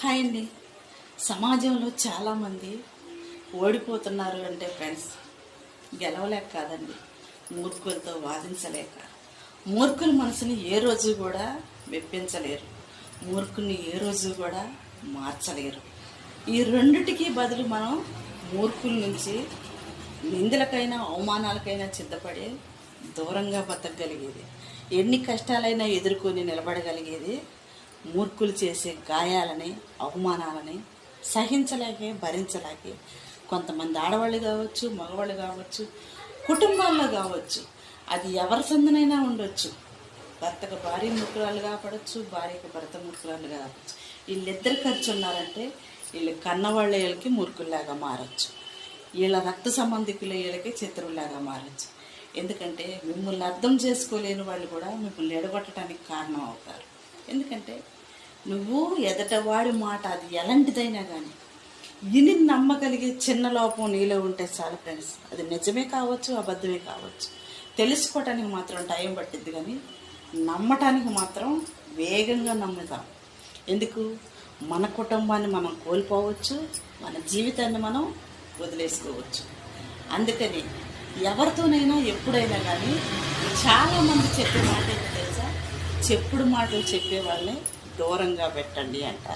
Hi అండి. సమాజంలో చాలామంది ఓడిపోతున్నారు అంటే ఫ్రెండ్స్ గెలవలేక కాదండి, మూర్ఖులతో వాదించలేక. మూర్ఖుల మనసుని ఏ రోజు కూడా మెప్పించలేరు, మూర్ఖుని ఏ రోజు కూడా మార్చలేరు. ఈ రెండిటికి బదులు మనం మూర్ఖుల నుంచి నిందలకైనా అవమానాలకైనా సిద్ధపడి దూరంగా బతకగలిగేది, ఎన్ని కష్టాలైనా ఎదుర్కొని నిలబడగలిగేది మూర్ఖులు చేసే గాయాలని అవమానాలని సహించలేకే భరించలేకే. కొంతమంది ఆడవాళ్ళు కావచ్చు, మగవాళ్ళు కావచ్చు, కుటుంబాల్లో కావచ్చు, అది ఎవరి సందునైనా ఉండొచ్చు. భర్తకు భార్య మూర్ఖురాలు కాపడచ్చు, భార్యకు భర్త మూర్ఖురాలు కావచ్చు. వీళ్ళిద్దరు ఖర్చు ఉన్నారంటే వీళ్ళు కన్నవాళ్ళ వీళ్ళకి మూర్ఖుల్లాగా మారచ్చు, వీళ్ళ రక్త సంబంధికుల వీళ్ళకి చిత్రుల్లాగా మారచ్చు. ఎందుకంటే మిమ్మల్ని అర్థం చేసుకోలేని వాళ్ళు కూడా మిమ్మల్ని ఎడగొట్టడానికి కారణం అవుతారు. ఎందుకంటే నువ్వు ఎదటవాడి మాట అది ఎలాంటిదైనా కానీ విని నమ్మగలిగే చిన్న లోపం నీలో ఉంటే చాలు ఫ్రెండ్స్. అది నిజమే కావచ్చు, అబద్ధమే కావచ్చు, తెలుసుకోవటానికి మాత్రం టైం పట్టిద్ది, కానీ నమ్మటానికి మాత్రం వేగంగా నమ్ముతాం. ఎందుకు? మన కుటుంబాన్ని మనం కోల్పోవచ్చు, మన జీవితాన్ని మనం వదిలేసుకోవచ్చు. అందుకని ఎవరితోనైనా ఎప్పుడైనా కానీ చాలామంది చెప్పే మాట ఏంటో తెలుసా? చెప్పుడు మాటలు చెప్పే వాళ్ళని దూరంగా పెట్టండి అంటారు.